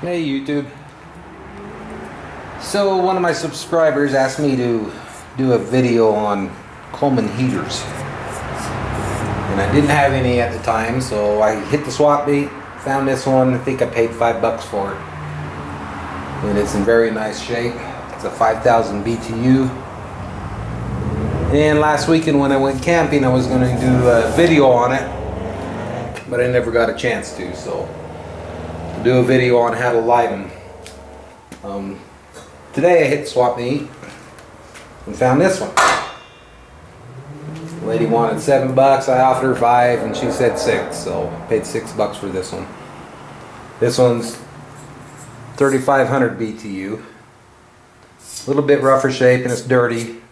Hey YouTube. So one of my subscribers asked me to do a video on Coleman heaters. And I didn't have any at the time, so I hit the swap meet, found this one. I think I paid $5 for it. And it's in very nice shape. It's a 5,000 BTU. And last weekend when I went camping, I was going to do a video on it, but I never got a chance to, so I'll do a video on how to light them. Today I hit swap meet and found this one. The lady wanted $7. I offered her 5 and she said 6, so I paid $6 for this one. This one's 3,500 BTU. A little bit rougher shape and it's dirty,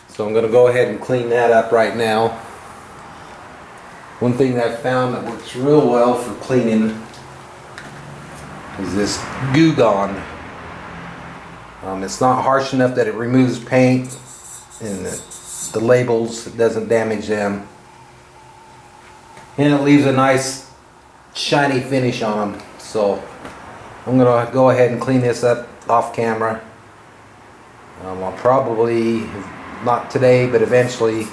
so I'm going to go ahead and clean that up right now. One thing that I've found that works real well for cleaning is this Goo Gone. It's not harsh enough that it removes paint and the labels, it doesn't damage them, and it leaves a nice shiny finish on them. So I'm gonna go ahead and clean this up off camera. I'll probably, not today, but eventually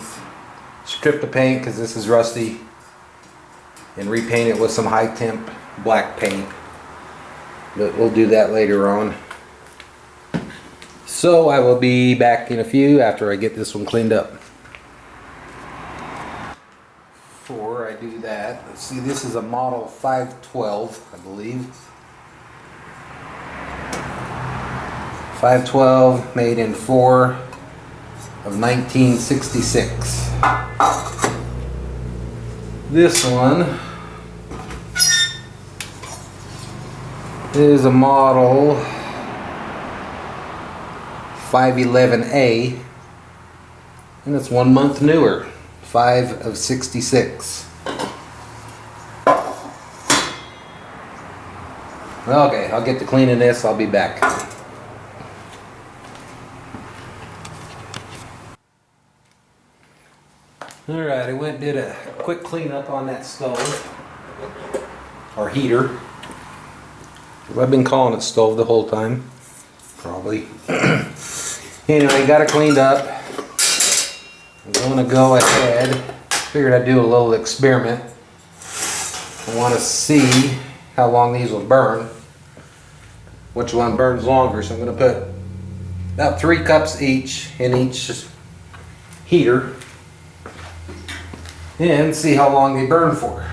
strip the paint because this is rusty and repaint it with some high temp black paint, but we'll do that later on. So I will be back in a few after I get this one cleaned up. Before I do that, let's see, this is a model 512, I believe. 512, made in 4 of 1966. This one is a model 511A, and it's 1 month newer, 5 of 66. Okay, I'll get to cleaning this, I'll be back. Alright, I went and did a quick cleanup on that stove, or heater. I've been calling it stove the whole time, probably. Anyway, got it cleaned up. I'm going to go ahead, figured I'd do a little experiment. I want to see how long these will burn, which one burns longer. So I'm going to put about 3 cups each in each heater and see how long they burn for.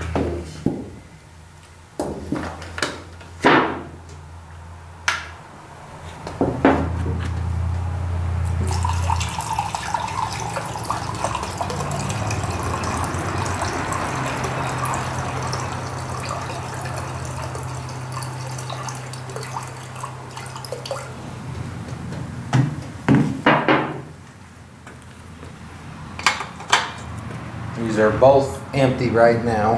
These are both empty right now.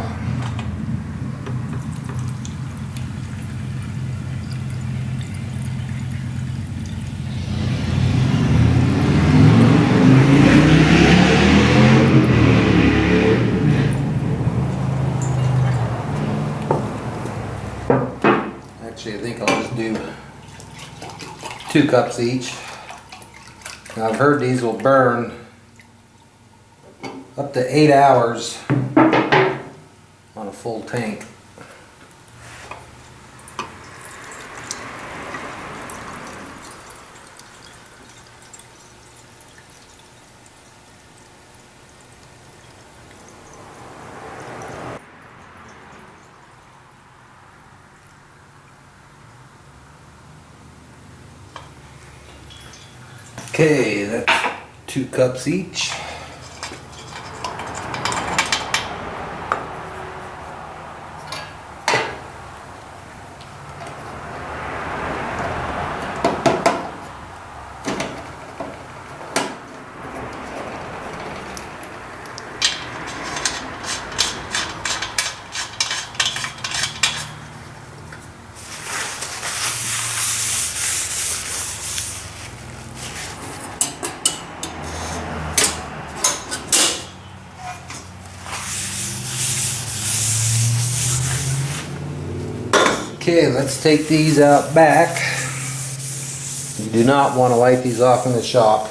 Actually, I think I'll just do 2 cups each. Now, I've heard these will burn up to 8 hours on a full tank. Okay, that's 2 cups each. Okay, let's take these out back. You do not want to light these off in the shop.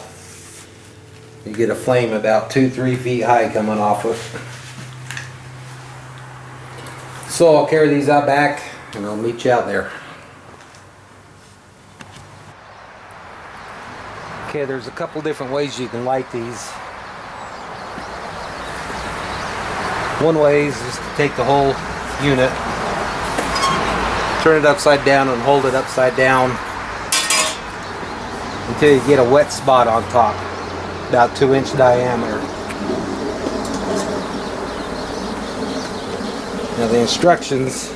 You get a flame about 2-3 feet high coming off it. So I'll carry these out back and I'll meet you out there. Okay, there's a couple different ways you can light these. One way is just to take the whole unit, turn it upside down and hold it upside down until you get a wet spot on top, about 2-inch diameter. Now the instructions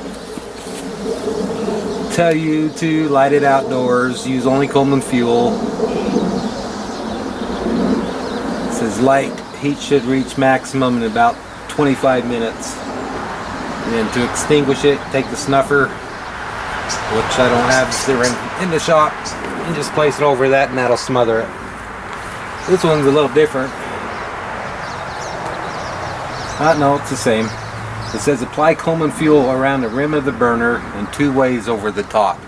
tell you to light it outdoors, use only Coleman fuel. It says light heat should reach maximum in about 25 minutes. And then to extinguish it, take the snuffer, which I don't have, they're in the shop, and just place it over that and that'll smother it. This one's a little different. No, it's the same. It says apply Coleman fuel around the rim of the burner and 2 ways over the top.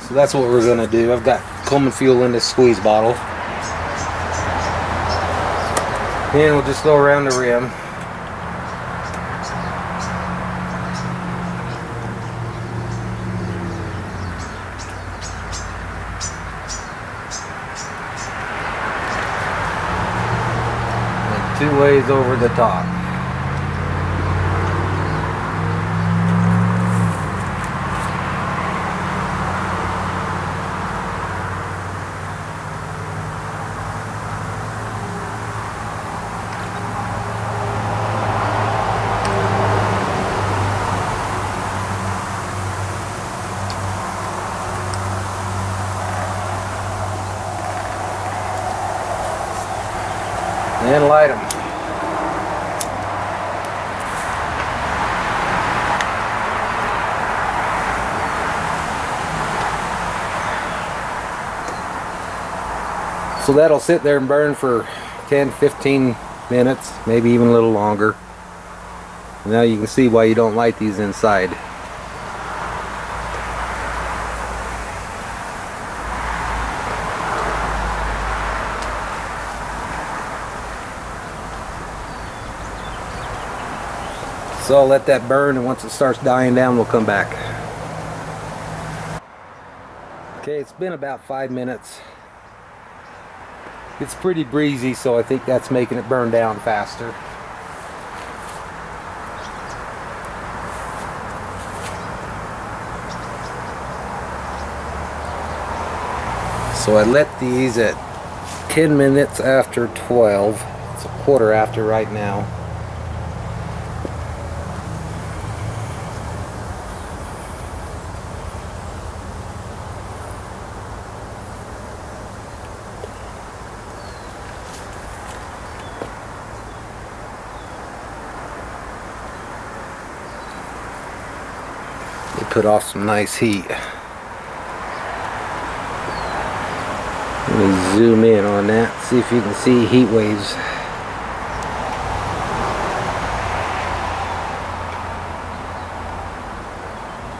So that's what we're going to do. I've got Coleman fuel in this squeeze bottle. And we'll just go around the rim. And 2 ways over the top. And light them. So that'll sit there and burn for 10-15 minutes, maybe even a little longer. Now you can see why you don't light these inside. So I'll let that burn, and once it starts dying down, we'll come back. Okay, it's been about 5 minutes. It's pretty breezy, so I think that's making it burn down faster. So I let these at 10 minutes after 12. It's a quarter after right now. They put off some nice heat. Let me zoom in on that, see if you can see heat waves.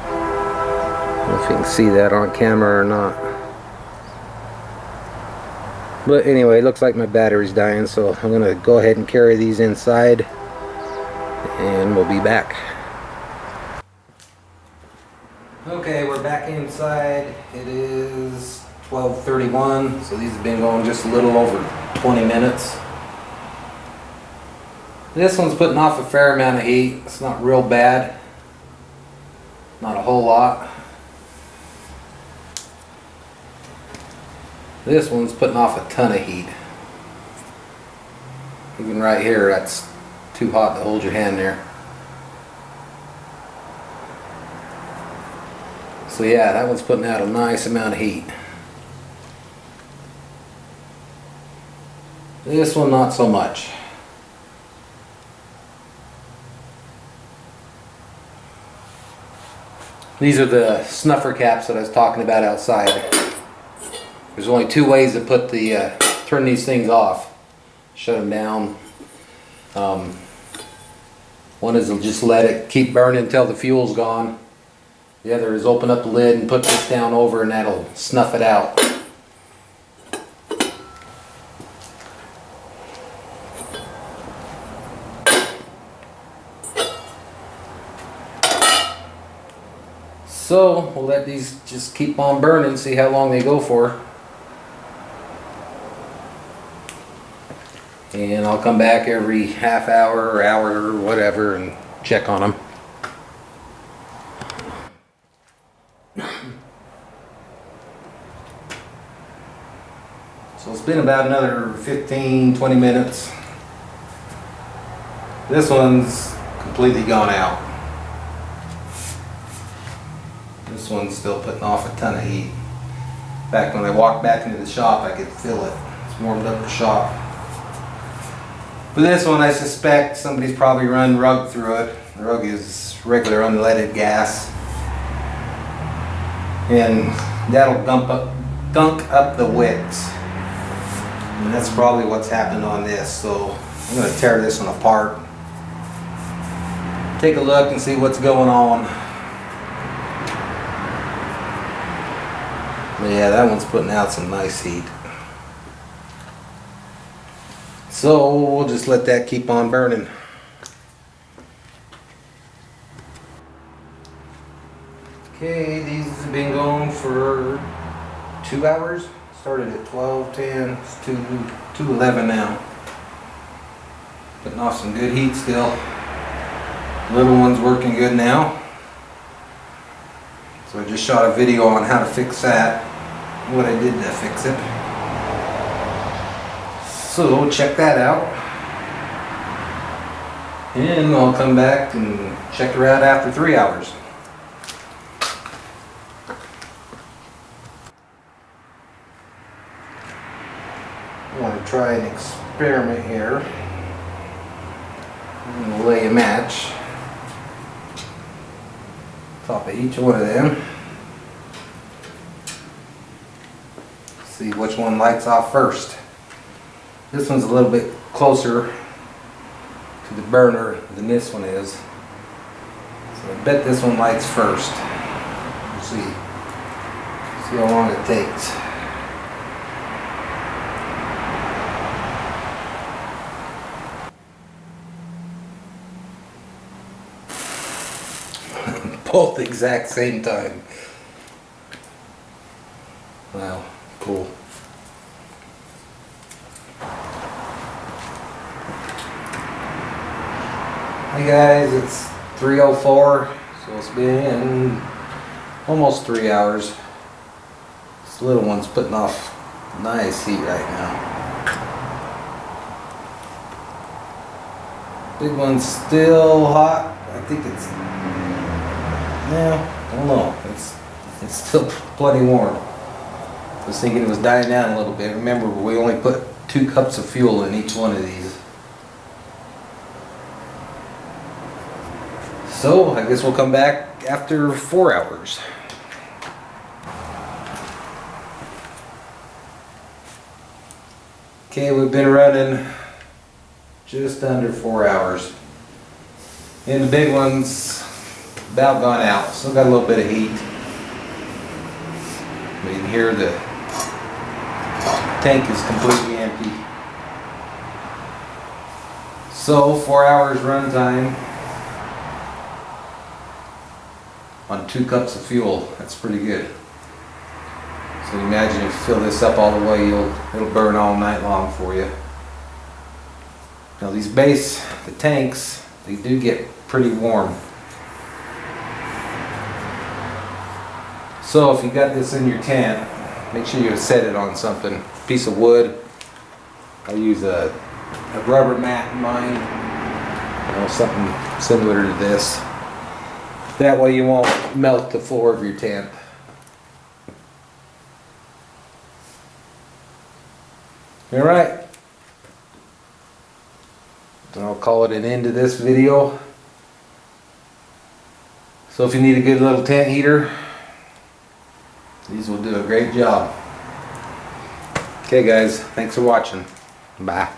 I don't know if you can see that on camera or not. But anyway, it looks like my battery's dying, so I'm going to go ahead and carry these inside and we'll be back. Okay, we're back inside. It is 12:31, so these have been going just a little over 20 minutes. This one's putting off a fair amount of heat. It's not real bad. Not a whole lot. This one's putting off a ton of heat. Even right here, that's too hot to hold your hand there. So yeah, that one's putting out a nice amount of heat. This one not so much. These are the snuffer caps that I was talking about outside. There's only 2 ways to put the turn these things off. Shut them down. One is to just let it keep burning until the fuel's gone. The other is open up the lid and put this down over, and that'll snuff it out. So we'll let these just keep on burning, see how long they go for. And I'll come back every half hour or hour or whatever and check on them. So it's been about another 15-20 minutes. This one's completely gone out. This one's still putting off a ton of heat. In fact, when I walked back into the shop, I could feel it. It's warmed up the shop. For this one, I suspect somebody's probably run rug through it. The rug is regular unleaded gas. And that'll gunk up the wicks. And that's probably what's happened on this. So I'm going to tear this one apart. Take a look and see what's going on. Yeah, that one's putting out some nice heat. So we'll just let that keep on burning. Okay, these have been going for 2 hours. Started at 12:10, it's 2:11 now. Putting off some good heat still. Little one's working good now. So I just shot a video on how to fix that, what I did to fix it. So check that out. And I'll come back and check her out after 3 hours. I want to try an experiment here. I'm going to lay a match top of each one of them. See which one lights off first. This one's a little bit closer to the burner than this one is. So I bet this one lights first. We'll see. See how long it takes. Both the exact same time. Wow, cool. Hey guys, it's 3:04, so it's been almost 3 hours. This little one's putting off nice heat right now. Big one's still hot. I think it's, yeah, I don't know. It's still plenty warm. I was thinking it was dying down a little bit. Remember, we only put 2 cups of fuel in each one of these. So I guess we'll come back after 4 hours. Okay, we've been running just under 4 hours. And the big one's about gone out. Still got a little bit of heat. You can hear the tank is completely empty. So 4 hours run time on 2 cups of fuel. That's pretty good. So imagine if you fill this up all the way, it'll burn all night long for you. Now these the tanks, they do get pretty warm. So if you got this in your tent, make sure you set it on something, a piece of wood. I use a rubber mat in mine, something similar to this. That way you won't melt the floor of your tent. Alright. And I'll call it an end to this video. So if you need a good little tent heater, these will do a great job. Okay guys, thanks for watching. Bye.